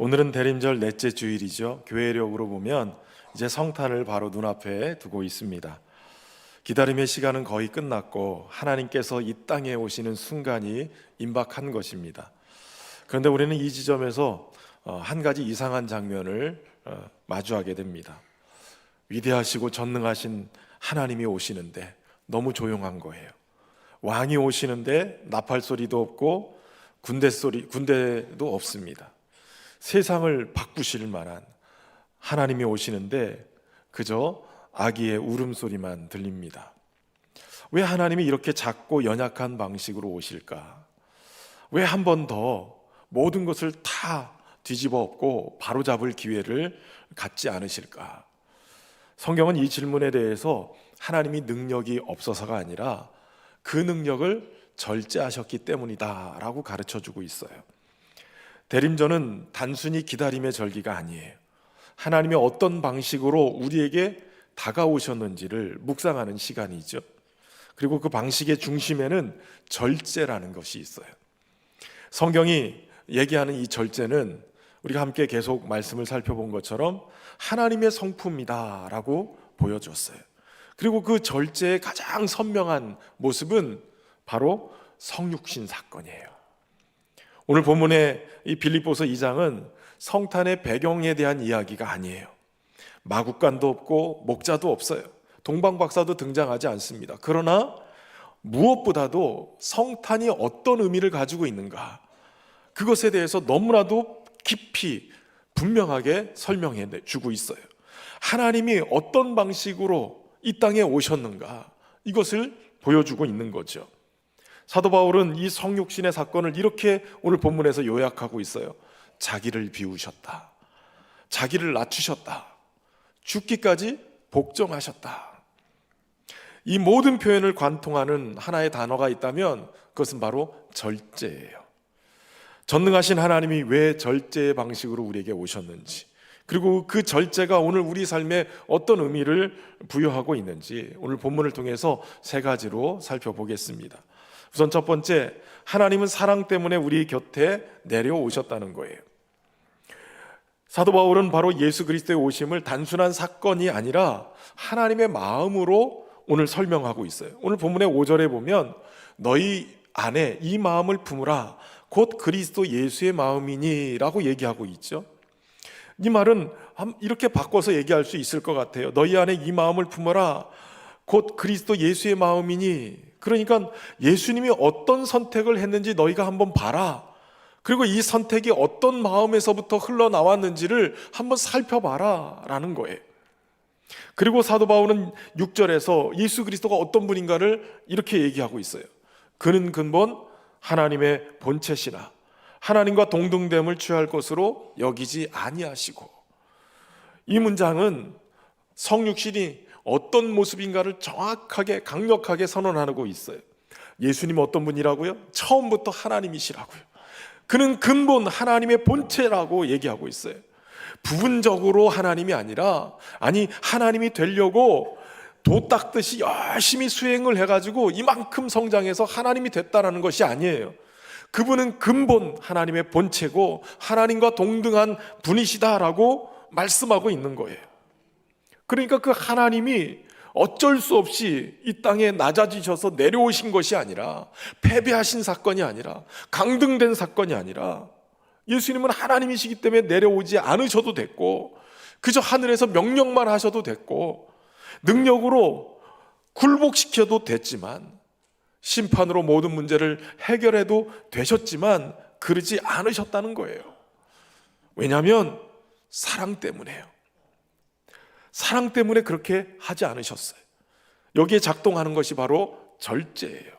오늘은 대림절 넷째 주일이죠. 교회력으로 보면 이제 성탄을 바로 눈앞에 두고 있습니다. 기다림의 시간은 거의 끝났고 하나님께서 이 땅에 오시는 순간이 임박한 것입니다. 그런데 우리는 이 지점에서 한 가지 이상한 장면을 마주하게 됩니다. 위대하시고 전능하신 하나님이 오시는데 너무 조용한 거예요. 왕이 오시는데 나팔 소리도 없고 군대도 없습니다. 세상을 바꾸실 만한 하나님이 오시는데 그저 아기의 울음소리만 들립니다. 왜 하나님이 이렇게 작고 연약한 방식으로 오실까? 왜 한 번 더 모든 것을 다 뒤집어 엎고 바로잡을 기회를 갖지 않으실까? 성경은 이 질문에 대해서 하나님이 능력이 없어서가 아니라 그 능력을 절제하셨기 때문이다 라고 가르쳐주고 있어요. 대림절은 단순히 기다림의 절기가 아니에요. 하나님이 어떤 방식으로 우리에게 다가오셨는지를 묵상하는 시간이죠. 그리고 그 방식의 중심에는 절제라는 것이 있어요. 성경이 얘기하는 이 절제는 우리가 함께 계속 말씀을 살펴본 것처럼 하나님의 성품이다 라고 보여줬어요. 그리고 그 절제의 가장 선명한 모습은 바로 성육신 사건이에요. 오늘 본문의 이 빌립보서 2장은 성탄의 배경에 대한 이야기가 아니에요. 마국간도 없고 목자도 없어요. 동방박사도 등장하지 않습니다. 그러나 무엇보다도 성탄이 어떤 의미를 가지고 있는가, 그것에 대해서 너무나도 깊이 분명하게 설명해 주고 있어요. 하나님이 어떤 방식으로 이 땅에 오셨는가, 이것을 보여주고 있는 거죠. 사도 바울은 이 성육신의 사건을 이렇게 오늘 본문에서 요약하고 있어요. 자기를 비우셨다. 자기를 낮추셨다. 죽기까지 복종하셨다. 이 모든 표현을 관통하는 하나의 단어가 있다면 그것은 바로 절제예요. 전능하신 하나님이 왜 절제의 방식으로 우리에게 오셨는지, 그리고 그 절제가 오늘 우리 삶에 어떤 의미를 부여하고 있는지 오늘 본문을 통해서 세 가지로 살펴보겠습니다. 우선 첫 번째, 하나님은 사랑 때문에 우리 곁에 내려오셨다는 거예요. 사도 바울은 바로 예수 그리스도의 오심을 단순한 사건이 아니라 하나님의 마음으로 오늘 설명하고 있어요. 오늘 본문의 5절에 보면 너희 안에 이 마음을 품으라 곧 그리스도 예수의 마음이니 라고 얘기하고 있죠. 이 말은 이렇게 바꿔서 얘기할 수 있을 것 같아요. 너희 안에 이 마음을 품어라 곧 그리스도 예수의 마음이니. 그러니까 예수님이 어떤 선택을 했는지 너희가 한번 봐라. 그리고 이 선택이 어떤 마음에서부터 흘러나왔는지를 한번 살펴봐라 라는 거예요. 그리고 사도 바울은 6절에서 예수 그리스도가 어떤 분인가를 이렇게 얘기하고 있어요. 그는 근본 하나님의 본체시나 하나님과 동등됨을 취할 것으로 여기지 아니하시고. 이 문장은 성육신이 어떤 모습인가를 정확하게 강력하게 선언하고 있어요. 예수님은 어떤 분이라고요? 처음부터 하나님이시라고요. 그는 근본 하나님의 본체라고 얘기하고 있어요. 부분적으로 하나님이 아니라, 하나님이 되려고 도 닦듯이 열심히 수행을 해가지고 이만큼 성장해서 하나님이 됐다라는 것이 아니에요. 그분은 근본 하나님의 본체고 하나님과 동등한 분이시다라고 말씀하고 있는 거예요. 그러니까 그 하나님이 어쩔 수 없이 이 땅에 낮아지셔서 내려오신 것이 아니라, 패배하신 사건이 아니라, 강등된 사건이 아니라, 예수님은 하나님이시기 때문에 내려오지 않으셔도 됐고, 그저 하늘에서 명령만 하셔도 됐고, 능력으로 굴복시켜도 됐지만, 심판으로 모든 문제를 해결해도 되셨지만 그러지 않으셨다는 거예요. 왜냐하면 사랑 때문에요. 사랑 때문에 그렇게 하지 않으셨어요. 여기에 작동하는 것이 바로 절제예요.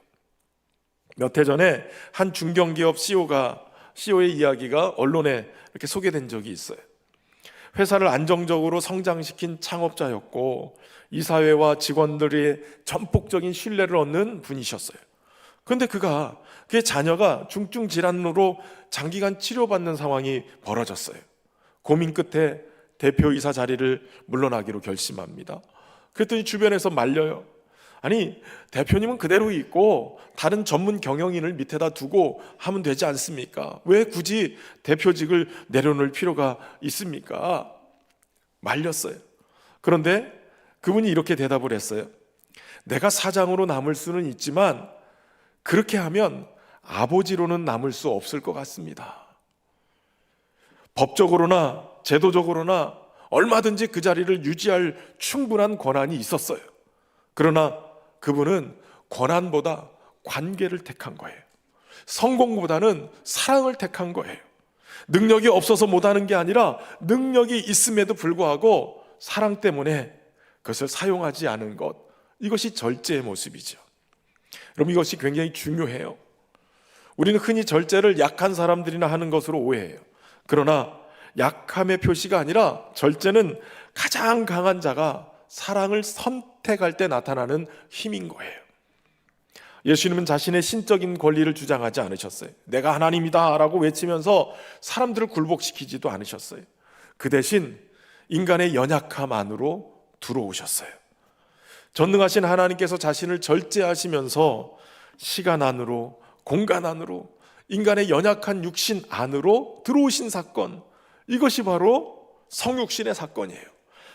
몇 해 전에 한 중견기업 CEO의 이야기가 언론에 이렇게 소개된 적이 있어요. 회사를 안정적으로 성장시킨 창업자였고 이사회와 직원들의 전폭적인 신뢰를 얻는 분이셨어요. 그런데 그의 자녀가 중증 질환으로 장기간 치료받는 상황이 벌어졌어요. 고민 끝에 대표이사 자리를 물러나기로 결심합니다. 그랬더니 주변에서 말려요. 아니, 대표님은 그대로 있고 다른 전문 경영인을 밑에다 두고 하면 되지 않습니까? 왜 굳이 대표직을 내려놓을 필요가 있습니까? 말렸어요. 그런데 그분이 이렇게 대답을 했어요. 내가 사장으로 남을 수는 있지만 그렇게 하면 아버지로는 남을 수 없을 것 같습니다. 법적으로나 제도적으로나 얼마든지 그 자리를 유지할 충분한 권한이 있었어요. 그러나 그분은 권한보다 관계를 택한 거예요. 성공보다는 사랑을 택한 거예요. 능력이 없어서 못하는 게 아니라 능력이 있음에도 불구하고 사랑 때문에 그것을 사용하지 않은 것, 이것이 절제의 모습이죠. 여러분, 이것이 굉장히 중요해요. 우리는 흔히 절제를 약한 사람들이나 하는 것으로 오해해요. 그러나 약함의 표시가 아니라 절제는 가장 강한 자가 사랑을 선택할 때 나타나는 힘인 거예요. 예수님은 자신의 신적인 권리를 주장하지 않으셨어요. 내가 하나님이다 라고 외치면서 사람들을 굴복시키지도 않으셨어요. 그 대신 인간의 연약함 안으로 들어오셨어요. 전능하신 하나님께서 자신을 절제하시면서 시간 안으로, 공간 안으로, 인간의 연약한 육신 안으로 들어오신 사건, 이것이 바로 성육신의 사건이에요.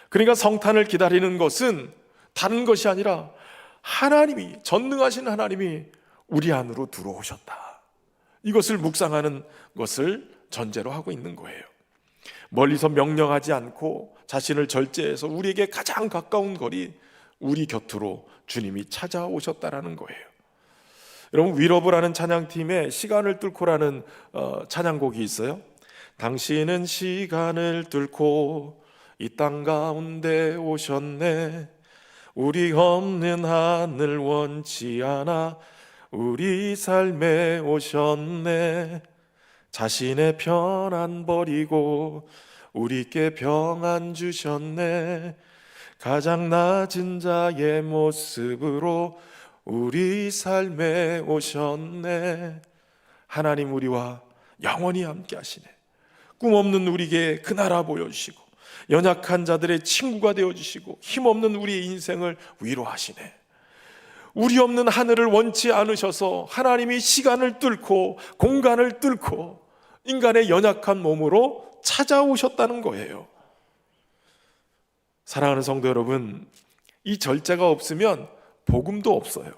그러니까 성탄을 기다리는 것은 다른 것이 아니라 하나님이, 전능하신 하나님이 우리 안으로 들어오셨다, 이것을 묵상하는 것을 전제로 하고 있는 거예요. 멀리서 명령하지 않고 자신을 절제해서 우리에게 가장 가까운 거리, 우리 곁으로 주님이 찾아오셨다라는 거예요. 여러분, 위러브라는 찬양팀의 시간을 뚫고라는 찬양곡이 있어요. 당신은 시간을 뚫고 이 땅 가운데 오셨네. 우리 없는 하늘 원치 않아 우리 삶에 오셨네. 자신의 편안 버리고 우리께 평안 주셨네. 가장 낮은 자의 모습으로 우리 삶에 오셨네. 하나님 우리와 영원히 함께 하시네. 꿈없는 우리에게 그 나라 보여주시고 연약한 자들의 친구가 되어주시고 힘없는 우리의 인생을 위로하시네. 우리 없는 하늘을 원치 않으셔서 하나님이 시간을 뚫고 공간을 뚫고 인간의 연약한 몸으로 찾아오셨다는 거예요. 사랑하는 성도 여러분, 이 절제가 없으면 복음도 없어요.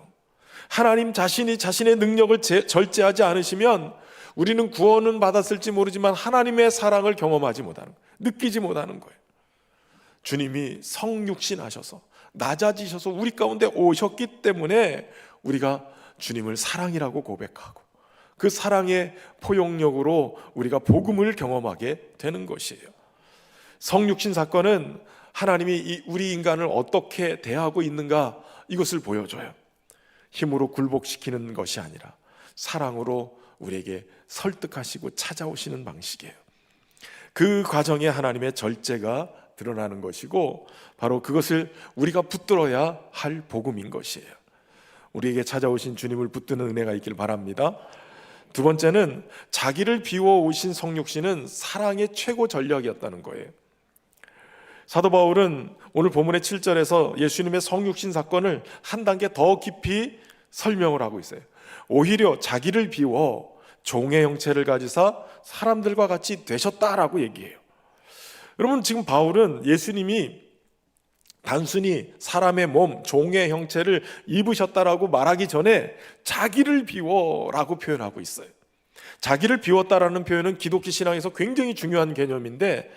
하나님 자신이 자신의 능력을 절제하지 않으시면 우리는 구원은 받았을지 모르지만 하나님의 사랑을 경험하지 못하는 거예요. 느끼지 못하는 거예요. 주님이 성육신하셔서 낮아지셔서 우리 가운데 오셨기 때문에 우리가 주님을 사랑이라고 고백하고 그 사랑의 포용력으로 우리가 복음을 경험하게 되는 것이에요. 성육신 사건은 하나님이 우리 인간을 어떻게 대하고 있는가, 이것을 보여줘요. 힘으로 굴복시키는 것이 아니라 사랑으로 우리에게 설득하시고 찾아오시는 방식이에요. 그 과정에 하나님의 절제가 드러나는 것이고 바로 그것을 우리가 붙들어야 할 복음인 것이에요. 우리에게 찾아오신 주님을 붙드는 은혜가 있길 바랍니다. 두 번째는 자기를 비워오신 성육신은 사랑의 최고 전략이었다는 거예요. 사도 바울은 오늘 본문의 7절에서 예수님의 성육신 사건을 한 단계 더 깊이 설명을 하고 있어요. 오히려 자기를 비워 종의 형체를 가지사 사람들과 같이 되셨다라고 얘기해요. 여러분, 지금 바울은 예수님이 단순히 사람의 몸, 종의 형체를 입으셨다라고 말하기 전에 자기를 비워라고 표현하고 있어요. 자기를 비웠다라는 표현은 기독교 신앙에서 굉장히 중요한 개념인데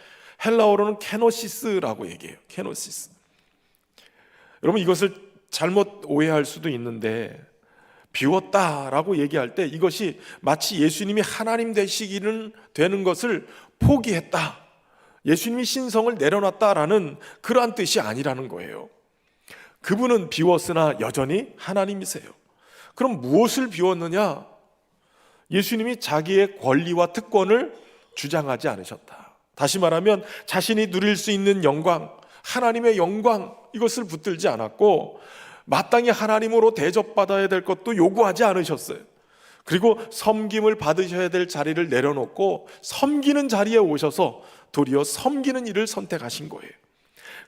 헬라어로는 케노시스라고 얘기해요. 케노시스. 여러분, 이것을 잘못 오해할 수도 있는데 비웠다라고 얘기할 때 이것이 마치 예수님이 하나님 되시기는 되는 것을 포기했다, 예수님이 신성을 내려놨다라는 그러한 뜻이 아니라는 거예요. 그분은 비웠으나 여전히 하나님이세요. 그럼 무엇을 비웠느냐? 예수님이 자기의 권리와 특권을 주장하지 않으셨다. 다시 말하면 자신이 누릴 수 있는 영광, 하나님의 영광, 이것을 붙들지 않았고 마땅히 하나님으로 대접받아야 될 것도 요구하지 않으셨어요. 그리고 섬김을 받으셔야 될 자리를 내려놓고 섬기는 자리에 오셔서 도리어 섬기는 일을 선택하신 거예요.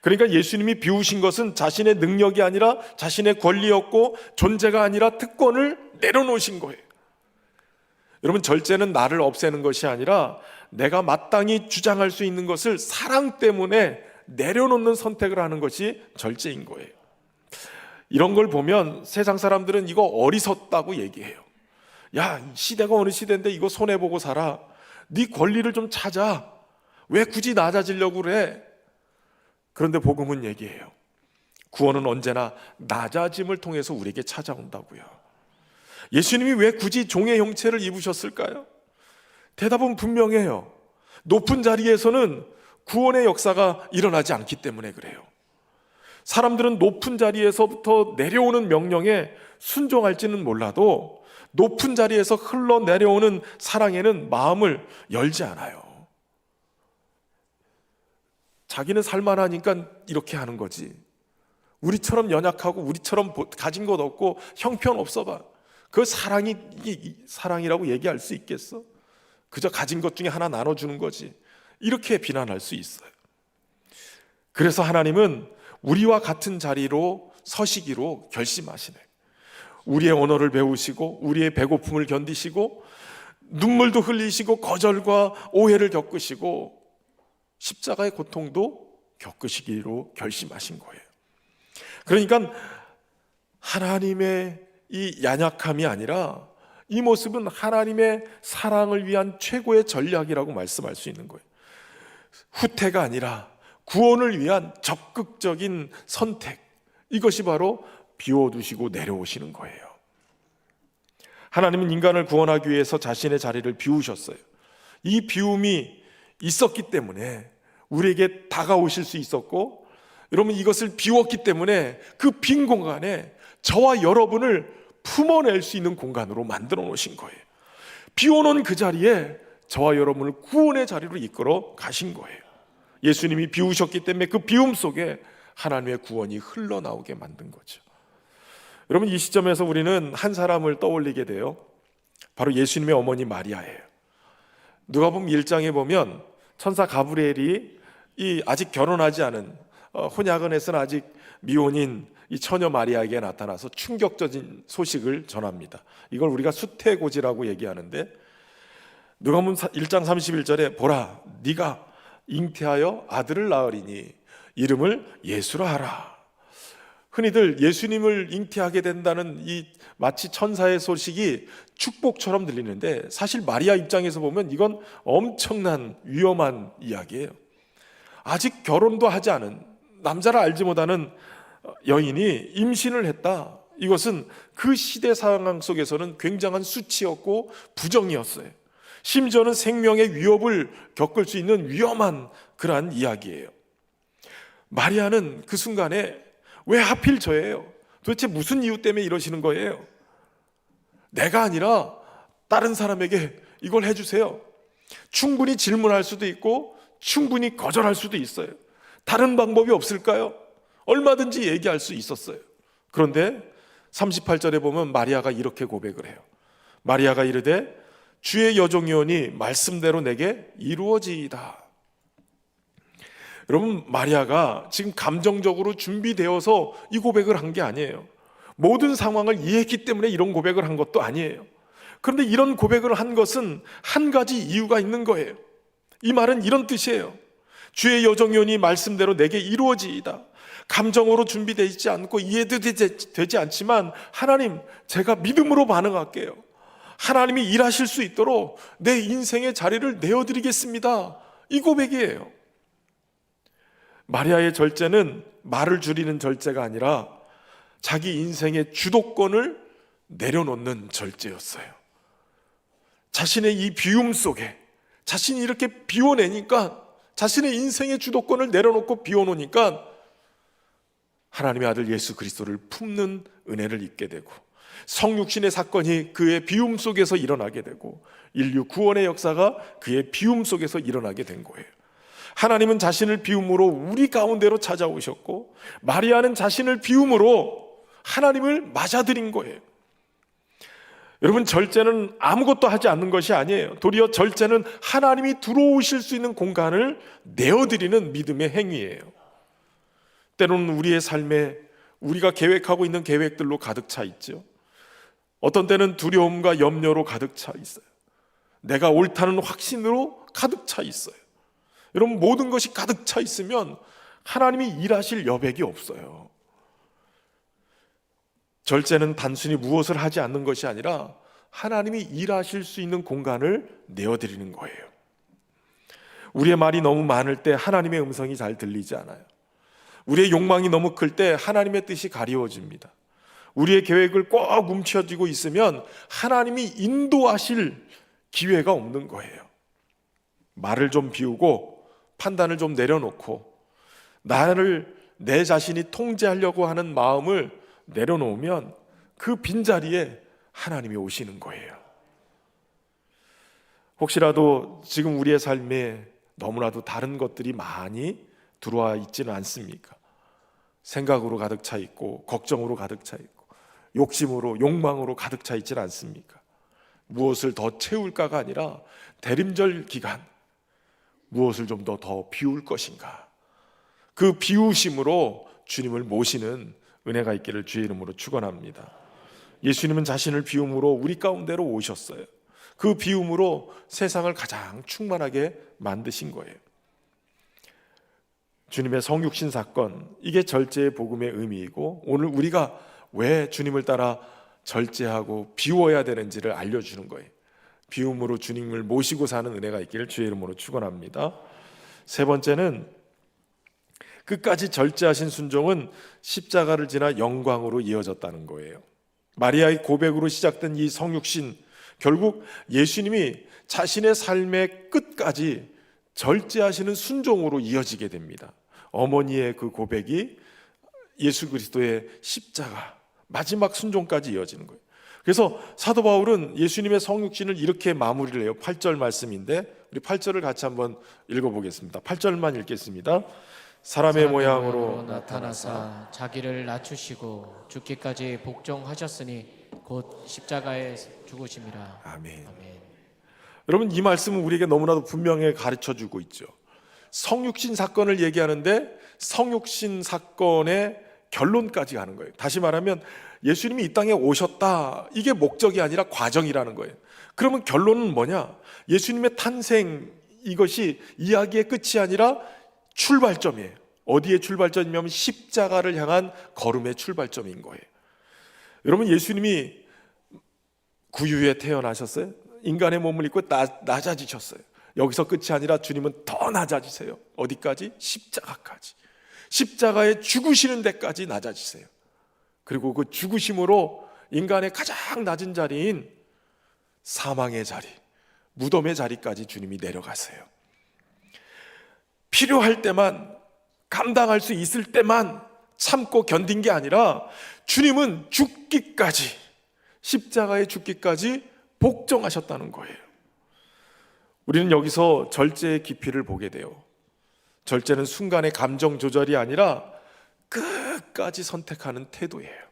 그러니까 예수님이 비우신 것은 자신의 능력이 아니라 자신의 권리였고 존재가 아니라 특권을 내려놓으신 거예요. 여러분, 절제는 나를 없애는 것이 아니라 내가 마땅히 주장할 수 있는 것을 사랑 때문에 내려놓는 선택을 하는 것이 절제인 거예요. 이런 걸 보면 세상 사람들은 이거 어리석다고 얘기해요. 야, 시대가 어느 시대인데 이거 손해보고 살아. 네 권리를 좀 찾아. 왜 굳이 낮아지려고 그래? 그런데 복음은 얘기해요. 구원은 언제나 낮아짐을 통해서 우리에게 찾아온다고요. 예수님이 왜 굳이 종의 형체를 입으셨을까요? 대답은 분명해요. 높은 자리에서는 구원의 역사가 일어나지 않기 때문에 그래요. 사람들은 높은 자리에서부터 내려오는 명령에 순종할지는 몰라도 높은 자리에서 흘러내려오는 사랑에는 마음을 열지 않아요. 자기는 살만하니까 이렇게 하는 거지. 우리처럼 연약하고 우리처럼 가진 것 없고 형편없어 봐. 그 사랑이 사랑이라고 얘기할 수 있겠어? 그저 가진 것 중에 하나 나눠주는 거지. 이렇게 비난할 수 있어요. 그래서 하나님은 우리와 같은 자리로 서시기로 결심하시네. 우리의 언어를 배우시고 우리의 배고픔을 견디시고 눈물도 흘리시고 거절과 오해를 겪으시고 십자가의 고통도 겪으시기로 결심하신 거예요. 그러니까 하나님의 이 연약함이 아니라 이 모습은 하나님의 사랑을 위한 최고의 전략이라고 말씀할 수 있는 거예요. 후퇴가 아니라 구원을 위한 적극적인 선택, 이것이 바로 비워두시고 내려오시는 거예요. 하나님은 인간을 구원하기 위해서 자신의 자리를 비우셨어요. 이 비움이 있었기 때문에 우리에게 다가오실 수 있었고, 여러분, 이것을 비웠기 때문에 그 빈 공간에 저와 여러분을 품어낼 수 있는 공간으로 만들어 놓으신 거예요. 비워놓은 그 자리에 저와 여러분을 구원의 자리로 이끌어 가신 거예요. 예수님이 비우셨기 때문에 그 비움 속에 하나님의 구원이 흘러나오게 만든 거죠. 여러분, 이 시점에서 우리는 한 사람을 떠올리게 돼요. 바로 예수님의 어머니 마리아예요. 누가복음 1장에 보면 천사 가브리엘이 이 아직 결혼하지 않은 혼약은 해서는 아직 미혼인 이 처녀 마리아에게 나타나서 충격적인 소식을 전합니다. 이걸 우리가 수태고지라고 얘기하는데, 누가복음 1장 31절에 보라, 네가 잉태하여 아들을 낳으리니 이름을 예수라 하라. 흔히들 예수님을 잉태하게 된다는 이 마치 천사의 소식이 축복처럼 들리는데, 사실 마리아 입장에서 보면 이건 엄청난 위험한 이야기예요. 아직 결혼도 하지 않은, 남자를 알지 못하는 여인이 임신을 했다. 이것은 그 시대 상황 속에서는 굉장한 수치였고 부정이었어요. 심지어는 생명의 위협을 겪을 수 있는 위험한 그러한 이야기예요. 마리아는 그 순간에 왜 하필 저예요? 도대체 무슨 이유 때문에 이러시는 거예요? 내가 아니라 다른 사람에게 이걸 해주세요. 충분히 질문할 수도 있고 충분히 거절할 수도 있어요. 다른 방법이 없을까요? 얼마든지 얘기할 수 있었어요. 그런데 38절에 보면 마리아가 이렇게 고백을 해요. 마리아가 이르되 주의 여종이오니 말씀대로 내게 이루어지이다. 여러분, 마리아가 지금 감정적으로 준비되어서 이 고백을 한 게 아니에요. 모든 상황을 이해했기 때문에 이런 고백을 한 것도 아니에요. 그런데 이런 고백을 한 것은 한 가지 이유가 있는 거예요. 이 말은 이런 뜻이에요. 주의 여종이오니 말씀대로 내게 이루어지이다. 감정으로 준비되어 있지 않고 이해도 되지 않지만 하나님, 제가 믿음으로 반응할게요. 하나님이 일하실 수 있도록 내 인생의 자리를 내어드리겠습니다. 이 고백이에요. 마리아의 절제는 말을 줄이는 절제가 아니라 자기 인생의 주도권을 내려놓는 절제였어요. 자신의 이 비움 속에 자신이 이렇게 비워내니까, 자신의 인생의 주도권을 내려놓고 비워놓으니까 하나님의 아들 예수 그리스도를 품는 은혜를 입게 되고, 성육신의 사건이 그의 비움 속에서 일어나게 되고, 인류 구원의 역사가 그의 비움 속에서 일어나게 된 거예요. 하나님은 자신을 비움으로 우리 가운데로 찾아오셨고, 마리아는 자신을 비움으로 하나님을 맞아들인 거예요. 여러분, 절제는 아무것도 하지 않는 것이 아니에요. 도리어 절제는 하나님이 들어오실 수 있는 공간을 내어드리는 믿음의 행위예요. 때로는 우리의 삶에 우리가 계획하고 있는 계획들로 가득 차 있죠. 어떤 때는 두려움과 염려로 가득 차 있어요. 내가 옳다는 확신으로 가득 차 있어요. 여러분, 모든 것이 가득 차 있으면 하나님이 일하실 여백이 없어요. 절제는 단순히 무엇을 하지 않는 것이 아니라 하나님이 일하실 수 있는 공간을 내어드리는 거예요. 우리의 말이 너무 많을 때 하나님의 음성이 잘 들리지 않아요. 우리의 욕망이 너무 클 때 하나님의 뜻이 가리워집니다. 우리의 계획을 꼭 움켜쥐고 있으면 하나님이 인도하실 기회가 없는 거예요. 말을 좀 비우고 판단을 좀 내려놓고 내 자신이 통제하려고 하는 마음을 내려놓으면 그 빈자리에 하나님이 오시는 거예요. 혹시라도 지금 우리의 삶에 너무나도 다른 것들이 많이 들어와 있지는 않습니까? 생각으로 가득 차 있고 걱정으로 가득 차 있고 욕심으로 욕망으로 가득 차 있지는 않습니까? 무엇을 더 채울까가 아니라 대림절 기간 무엇을 좀 더 비울 것인가, 그 비우심으로 주님을 모시는 은혜가 있기를 주의 이름으로 축원합니다. 예수님은 자신을 비움으로 우리 가운데로 오셨어요. 그 비움으로 세상을 가장 충만하게 만드신 거예요. 주님의 성육신 사건, 이게 절제의 복음의 의미이고 오늘 우리가 왜 주님을 따라 절제하고 비워야 되는지를 알려주는 거예요. 비움으로 주님을 모시고 사는 은혜가 있기를 주의 이름으로 축원합니다. 세 번째는 끝까지 절제하신 순종은 십자가를 지나 영광으로 이어졌다는 거예요. 마리아의 고백으로 시작된 이 성육신, 결국 예수님이 자신의 삶의 끝까지 절제하시는 순종으로 이어지게 됩니다. 어머니의 그 고백이 예수 그리스도의 십자가 마지막 순종까지 이어지는 거예요. 그래서 사도 바울은 예수님의 성육신을 이렇게 마무리를 해요. 8절 말씀인데 우리 8절을 같이 한번 읽어보겠습니다. 8절만 읽겠습니다. 사람의 모양으로 나타나사 자기를 낮추시고 죽기까지 복종하셨으니 곧 십자가에 죽으심이라. 아멘. 여러분, 이 말씀은 우리에게 너무나도 분명히 가르쳐주고 있죠. 성육신 사건을 얘기하는데 성육신 사건의 결론까지 가는 거예요. 다시 말하면 예수님이 이 땅에 오셨다, 이게 목적이 아니라 과정이라는 거예요. 그러면 결론은 뭐냐? 예수님의 탄생, 이것이 이야기의 끝이 아니라 출발점이에요. 어디에 출발점이냐면 십자가를 향한 걸음의 출발점인 거예요. 여러분, 예수님이 구유에 태어나셨어요. 인간의 몸을 입고 낮아지셨어요. 여기서 끝이 아니라 주님은 더 낮아지세요. 어디까지? 십자가까지. 십자가에 죽으시는 데까지 낮아지세요. 그리고 그 죽으심으로 인간의 가장 낮은 자리인 사망의 자리, 무덤의 자리까지 주님이 내려가세요. 필요할 때만, 감당할 수 있을 때만 참고 견딘 게 아니라 주님은 죽기까지, 십자가에 죽기까지 복종하셨다는 거예요. 우리는 여기서 절제의 깊이를 보게 돼요. 절제는 순간의 감정 조절이 아니라 끝까지 선택하는 태도예요.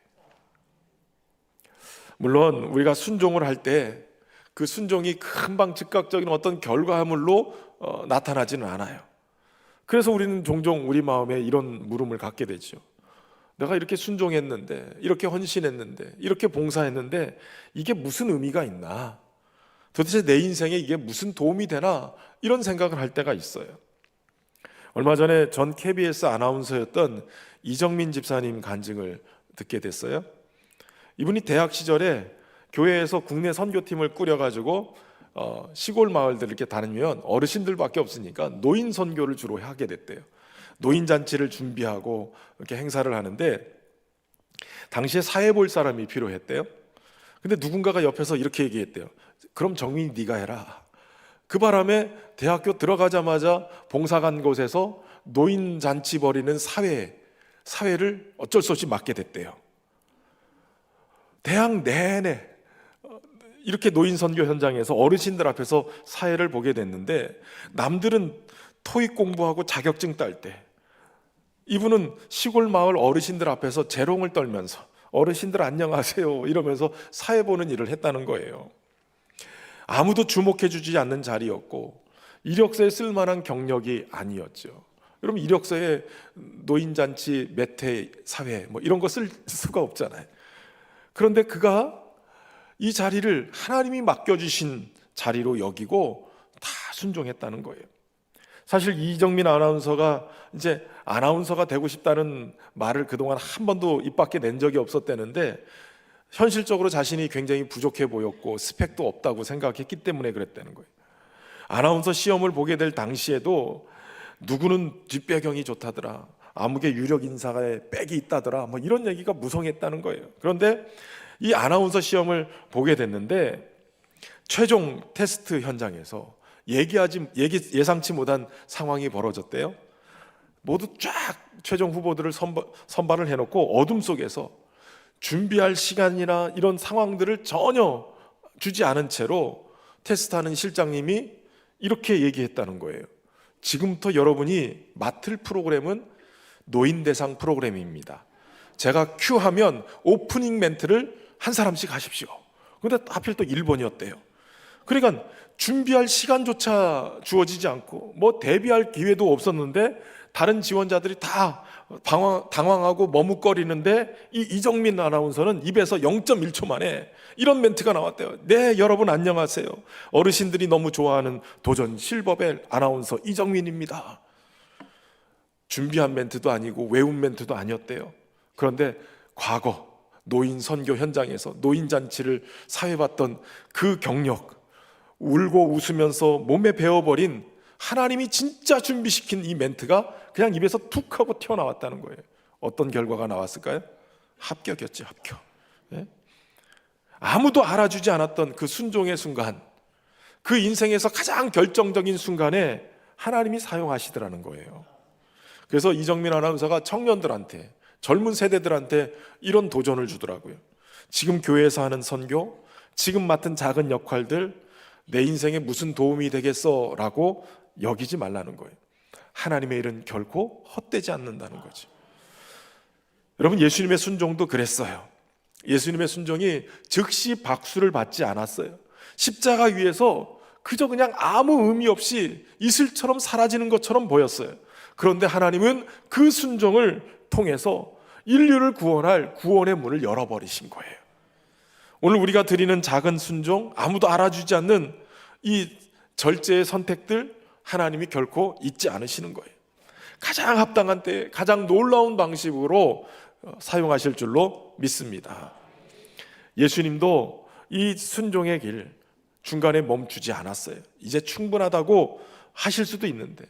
물론 우리가 순종을 할 때 그 순종이 금방 즉각적인 어떤 결과물로 나타나지는 않아요. 그래서 우리는 종종 우리 마음에 이런 물음을 갖게 되죠. 내가 이렇게 순종했는데, 이렇게 헌신했는데, 이렇게 봉사했는데 이게 무슨 의미가 있나? 도대체 내 인생에 이게 무슨 도움이 되나? 이런 생각을 할 때가 있어요. 얼마 전에 전 KBS 아나운서였던 이정민 집사님 간증을 듣게 됐어요. 이분이 대학 시절에 교회에서 국내 선교팀을 꾸려가지고 시골 마을들을 이렇게 다니면 어르신들밖에 없으니까 노인 선교를 주로 하게 됐대요. 노인 잔치를 준비하고 이렇게 행사를 하는데 당시에 사회 볼 사람이 필요했대요. 근데 누군가가 옆에서 이렇게 얘기했대요. 그럼 정민이 네가 해라. 그 바람에 대학교 들어가자마자 봉사 간 곳에서 노인 잔치 벌이는 사회를 어쩔 수 없이 맡게 됐대요. 대학 내내 이렇게 노인 선교 현장에서 어르신들 앞에서 사회를 보게 됐는데, 남들은 토익 공부하고 자격증 딸 때 이분은 시골 마을 어르신들 앞에서 재롱을 떨면서 어르신들 안녕하세요 이러면서 사회 보는 일을 했다는 거예요. 아무도 주목해 주지 않는 자리였고 이력서에 쓸만한 경력이 아니었죠. 여러분 이력서에 노인잔치, 매태, 사회 뭐 이런 거 쓸 수가 없잖아요. 그런데 그가 이 자리를 하나님이 맡겨주신 자리로 여기고 다 순종했다는 거예요. 사실 이정민 아나운서가 이제 아나운서가 되고 싶다는 말을 그동안 한 번도 입 밖에 낸 적이 없었다는데, 현실적으로 자신이 굉장히 부족해 보였고 스펙도 없다고 생각했기 때문에 그랬다는 거예요. 아나운서 시험을 보게 될 당시에도 누구는 뒷배경이 좋다더라, 암흑의 유력 인사에 빽이 있다더라, 뭐 이런 얘기가 무성했다는 거예요. 그런데 이 아나운서 시험을 보게 됐는데 최종 테스트 현장에서 예상치 못한 상황이 벌어졌대요. 모두 쫙 최종 후보들을 선발을 해놓고 어둠 속에서 준비할 시간이나 이런 상황들을 전혀 주지 않은 채로 테스트하는 실장님이 이렇게 얘기했다는 거예요. 지금부터 여러분이 맡을 프로그램은 노인 대상 프로그램입니다. 제가 큐하면 오프닝 멘트를 한 사람씩 하십시오. 그런데 하필 또 1번이었대요. 그러니까 준비할 시간조차 주어지지 않고 뭐 데뷔할 기회도 없었는데 다른 지원자들이 다 당황하고 머뭇거리는데 이 이정민 아나운서는 입에서 0.1초 만에 이런 멘트가 나왔대요. 네, 여러분 안녕하세요. 어르신들이 너무 좋아하는 도전 실버벨 아나운서 이정민입니다. 준비한 멘트도 아니고 외운 멘트도 아니었대요. 그런데 과거 노인 선교 현장에서 노인 잔치를 사회봤던 그 경력, 울고 웃으면서 몸에 배어버린 하나님이 진짜 준비시킨 이 멘트가 그냥 입에서 툭 하고 튀어나왔다는 거예요. 어떤 결과가 나왔을까요? 합격이었죠, 합격. 예? 아무도 알아주지 않았던 그 순종의 순간, 그 인생에서 가장 결정적인 순간에 하나님이 사용하시더라는 거예요. 그래서 이정민 아나운서가 청년들한테, 젊은 세대들한테 이런 도전을 주더라고요. 지금 교회에서 하는 선교, 지금 맡은 작은 역할들 내 인생에 무슨 도움이 되겠어? 라고 여기지 말라는 거예요. 하나님의 일은 결코 헛되지 않는다는 거죠. 여러분, 예수님의 순종도 그랬어요. 예수님의 순종이 즉시 박수를 받지 않았어요. 십자가 위에서 그저 그냥 아무 의미 없이 이슬처럼 사라지는 것처럼 보였어요. 그런데 하나님은 그 순종을 통해서 인류를 구원할 구원의 문을 열어버리신 거예요. 오늘 우리가 드리는 작은 순종, 아무도 알아주지 않는 이 절제의 선택들, 하나님이 결코 잊지 않으시는 거예요. 가장 합당한 때 가장 놀라운 방식으로 사용하실 줄로 믿습니다. 예수님도 이 순종의 길 중간에 멈추지 않았어요. 이제 충분하다고 하실 수도 있는데,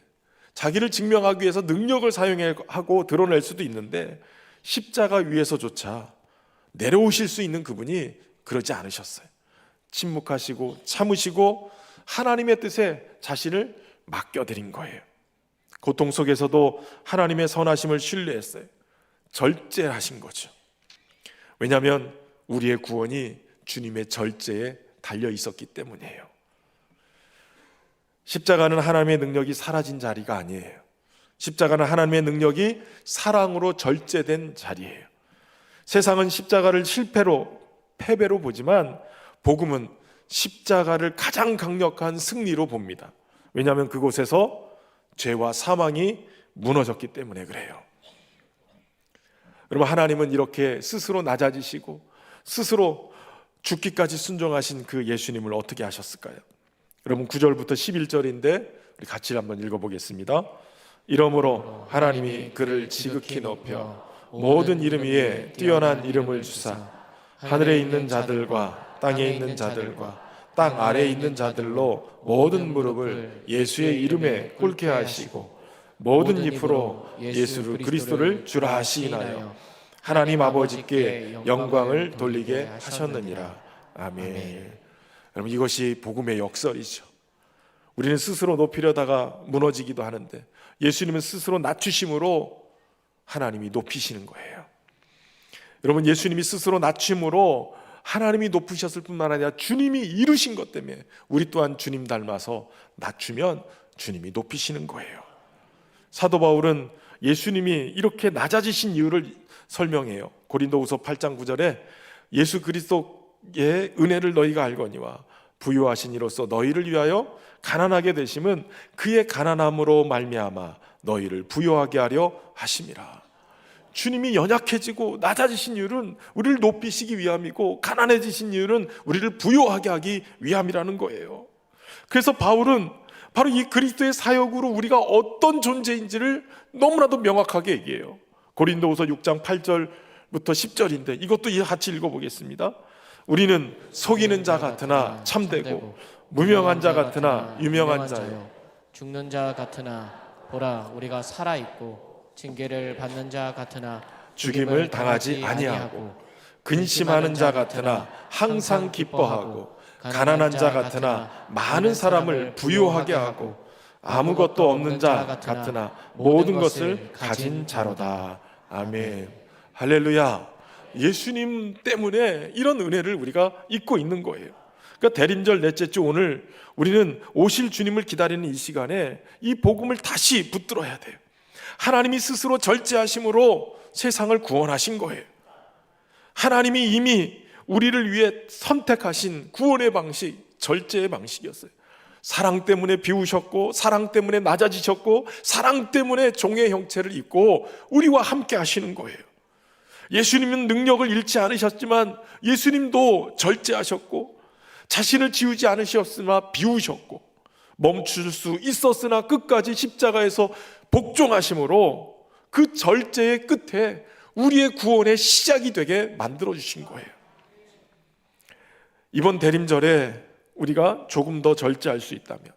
자기를 증명하기 위해서 능력을 사용하고 드러낼 수도 있는데, 십자가 위에서조차 내려오실 수 있는 그분이 그러지 않으셨어요. 침묵하시고 참으시고 하나님의 뜻에 자신을 맡겨드린 거예요. 고통 속에서도 하나님의 선하심을 신뢰했어요. 절제하신 거죠. 왜냐하면 우리의 구원이 주님의 절제에 달려 있었기 때문이에요. 십자가는 하나님의 능력이 사라진 자리가 아니에요. 십자가는 하나님의 능력이 사랑으로 절제된 자리예요. 세상은 십자가를 실패로, 패배로 보지만 복음은 십자가를 가장 강력한 승리로 봅니다. 왜냐하면 그곳에서 죄와 사망이 무너졌기 때문에 그래요. 여러분, 하나님은 이렇게 스스로 낮아지시고 스스로 죽기까지 순종하신 그 예수님을 어떻게 하셨을까요? 여러분, 9절부터 11절인데 우리 같이 한번 읽어보겠습니다. 이러므로 하나님이 그를 지극히 높여 모든 이름 위에 뛰어난 이름을 주사 하늘에 있는 자들과 땅에 있는 자들과 땅 아래에 있는 자들로 모든 무릎을 예수의 이름에 꿇게 하시고 모든 입으로 예수 그리스도를 주라 하시나요 하나님 아버지께 영광을 돌리게 하셨느니라. 아멘. 여러분, 이것이 복음의 역설이죠. 우리는 스스로 높이려다가 무너지기도 하는데 예수님은 스스로 낮추심으로 하나님이 높이시는 거예요. 여러분, 예수님이 스스로 낮춤으로 하나님이 높으셨을 뿐만 아니라 주님이 이루신 것 때문에 우리 또한 주님 닮아서 낮추면 주님이 높이시는 거예요. 사도 바울은 예수님이 이렇게 낮아지신 이유를 설명해요. 고린도후서 8장 9절에 예수 그리스도의 은혜를 너희가 알거니와 부유하신 이로써 너희를 위하여 가난하게 되심은 그의 가난함으로 말미암아 너희를 부요하게 하려 하심이라. 주님이 연약해지고 낮아지신 이유는 우리를 높이시기 위함이고, 가난해지신 이유는 우리를 부요하게 하기 위함이라는 거예요. 그래서 바울은 바로 이 그리스도의 사역으로 우리가 어떤 존재인지를 너무나도 명확하게 얘기해요. 고린도후서 6장 8절부터 10절인데 이것도 같이 읽어보겠습니다. 우리는 속이는 자 같으나 참되고 무명한 자 같으나 유명한 자요, 죽는 자 같으나 보라 우리가 살아있고 징계를 받는 자 같으나 죽임을 당하지 아니하고, 근심하는 자 같으나 항상 기뻐하고, 가난한 자 같으나 많은 사람을 부유하게 하고, 아무것도 없는 자 같으나 모든 것을 가진 자로다. 아멘. 할렐루야. 예수님 때문에 이런 은혜를 우리가 잊고 있는 거예요. 그러니까 대림절 넷째 주 오늘 우리는 오실 주님을 기다리는 이 시간에 이 복음을 다시 붙들어야 돼요. 하나님이 스스로 절제하심으로 세상을 구원하신 거예요. 하나님이 이미 우리를 위해 선택하신 구원의 방식, 절제의 방식이었어요. 사랑 때문에 비우셨고, 사랑 때문에 낮아지셨고, 사랑 때문에 종의 형체를 입고 우리와 함께 하시는 거예요. 예수님은 능력을 잃지 않으셨지만 예수님도 절제하셨고, 자신을 지우지 않으셨으나 비우셨고, 멈출 수 있었으나 끝까지 십자가에서 복종하심으로 그 절제의 끝에 우리의 구원의 시작이 되게 만들어주신 거예요. 이번 대림절에 우리가 조금 더 절제할 수 있다면,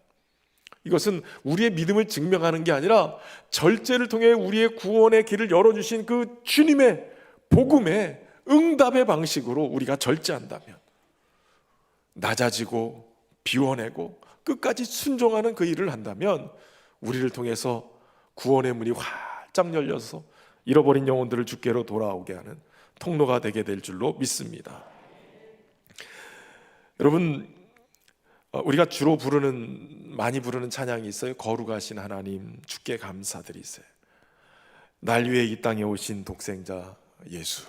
이것은 우리의 믿음을 증명하는 게 아니라 절제를 통해 우리의 구원의 길을 열어주신 그 주님의 복음의 응답의 방식으로 우리가 절제한다면, 낮아지고 비워내고 끝까지 순종하는 그 일을 한다면 우리를 통해서 구원의 문이 활짝 열려서 잃어버린 영혼들을 주께로 돌아오게 하는 통로가 되게 될 줄로 믿습니다. 여러분, 우리가 주로 많이 부르는 찬양이 있어요. 거룩하신 하나님 주께 감사드리세요. 날 위해 이 땅에 오신 독생자 예수.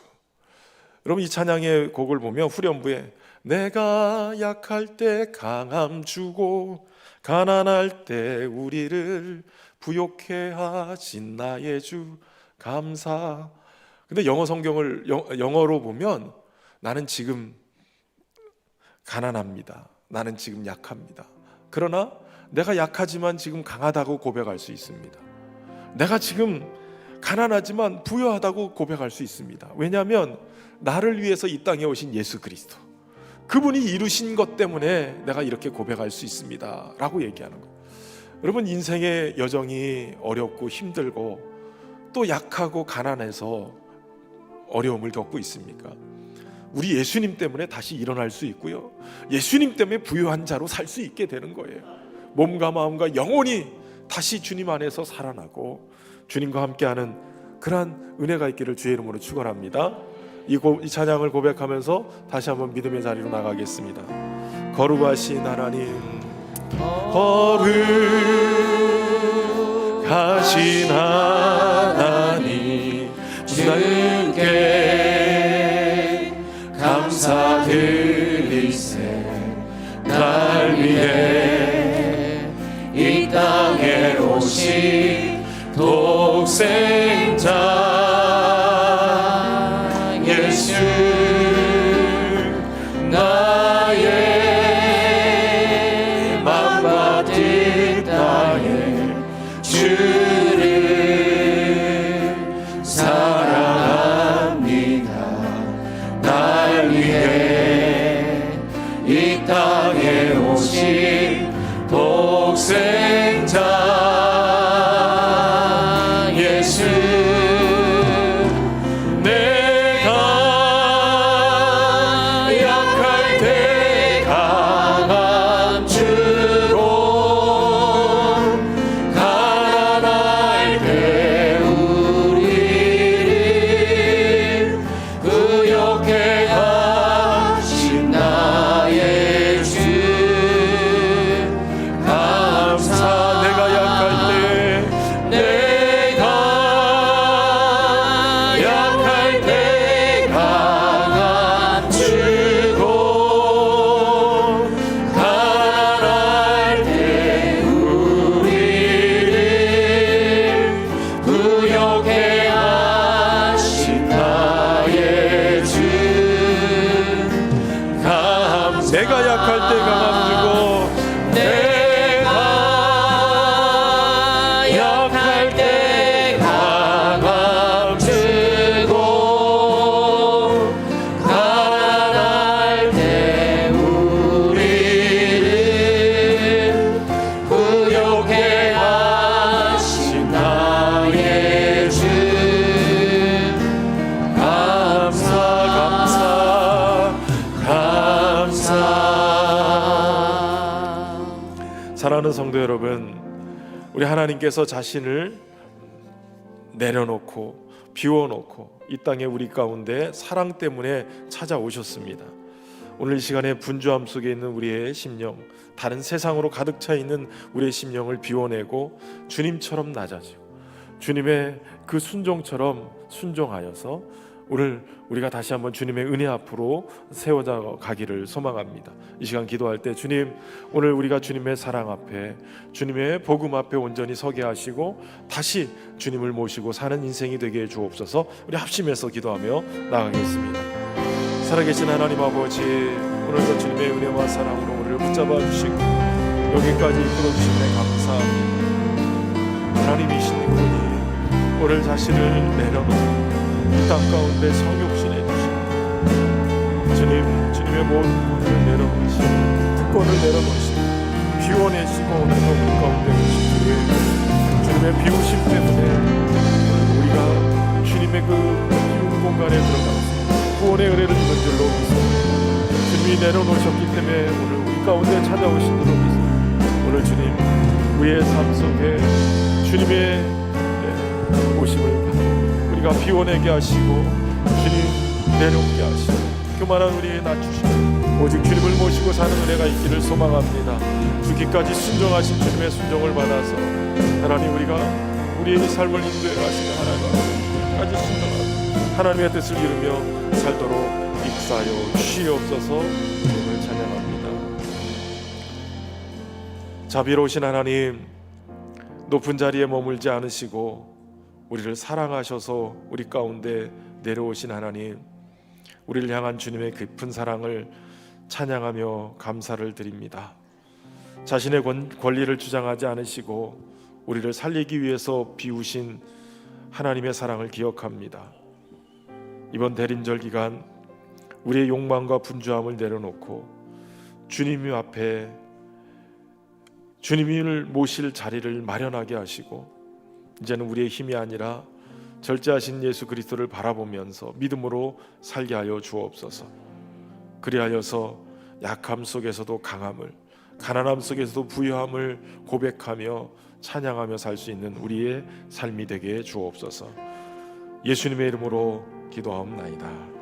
여러분, 이 찬양의 곡을 보면 후렴부에 내가 약할 때 강함 주고 가난할 때 우리를 부욕해 하신 나의 주 감사. 근데 영어 성경을 영어로 보면 나는 지금 가난합니다. 나는 지금 약합니다. 그러나 내가 약하지만 지금 강하다고 고백할 수 있습니다. 내가 지금 가난하지만 부유하다고 고백할 수 있습니다. 왜냐하면 나를 위해서 이 땅에 오신 예수 그리스도, 그분이 이루신 것 때문에 내가 이렇게 고백할 수 있습니다 라고 얘기하는 거예요. 여러분, 인생의 여정이 어렵고 힘들고 또 약하고 가난해서 어려움을 겪고 있습니까? 우리 예수님 때문에 다시 일어날 수 있고요, 예수님 때문에 부유한 자로 살 수 있게 되는 거예요. 몸과 마음과 영혼이 다시 주님 안에서 살아나고 주님과 함께하는 그러한 은혜가 있기를 주의 이름으로 축원합니다. 이 찬양을 고백하면서 다시 한번 믿음의 자리로 나가겠습니다. 거룩하신 하나님, 거룩하신 하나님 주께 감사드리세. 날 위해 이 땅에 오신 독생자 예수, 나의 맘과 뜻 다해 주를 사랑합니다. 날 위해 이 땅에 오신 독생자 예수, 사랑하는 성도 여러분, 우리 하나님께서 자신을 내려놓고 비워놓고 이 땅에 우리 가운데 사랑 때문에 찾아오셨습니다. 오늘 이 시간에 분주함 속에 있는 우리의 심령, 다른 세상으로 가득 차 있는 우리의 심령을 비워내고 주님처럼 낮아지고 주님의 그 순종처럼 순종하여서 오늘 우리가 다시 한번 주님의 은혜 앞으로 세워져 가기를 소망합니다. 이 시간 기도할 때 주님, 오늘 우리가 주님의 사랑 앞에, 주님의 복음 앞에 온전히 서게 하시고 다시 주님을 모시고 사는 인생이 되게 해 주옵소서. 우리 합심해서 기도하며 나아가겠습니다. 살아계신 하나님 아버지, 오늘도 주님의 은혜와 사랑으로 우리를 붙잡아 주시고 여기까지 이끌어 주심에 감사합니다. 하나님이신 분이 오늘 자신을 내려놓고 이 땅 가운데 성육신해 주시고 주님의 모든 것을 내려놓으시고 특권을 내려놓으시고 비워내시고 오늘도 우리 가운데 오신 주님의 비우심 때문에 우리가 주님의 그 비운 공간에 들어가서 구원의 은혜를 입은 줄로 믿습니다. 주님이 내려놓으셨기 때문에 오늘 우리 가운데 찾아오신 줄로 믿습니다. 오늘 주님 우리의 삶 속에 주님의 오심을 우리가 비워내게 하시고 주님 내려오게 하시고 교만한 우리에 낮추시고 오직 주님을 모시고 사는 은혜가 있기를 소망합니다. 죽기까지 순종하신 주님의 순종을 받아서 하나님 우리가 우리의 삶을 인도해 가시는 하나님까지 순종하고 하나님의 뜻을 이루며 살도록 익사하여 주시옵소서. 주님을 찬양합니다. 자비로우신 하나님, 높은 자리에 머물지 않으시고 우리를 사랑하셔서 우리 가운데 내려오신 하나님, 우리를 향한 주님의 깊은 사랑을 찬양하며 감사를 드립니다. 자신의 권리를 주장하지 않으시고 우리를 살리기 위해서 비우신 하나님의 사랑을 기억합니다. 이번 대림절 기간 우리의 욕망과 분주함을 내려놓고 주님 앞에 주님을 모실 자리를 마련하게 하시고 이제는 우리의 힘이 아니라 절제하신 예수 그리스도를 바라보면서 믿음으로 살게 하여 주옵소서. 그리하여서 약함 속에서도 강함을, 가난함 속에서도 부유함을 고백하며 찬양하며 살 수 있는 우리의 삶이 되게 해 주옵소서. 예수님의 이름으로 기도하옵나이다.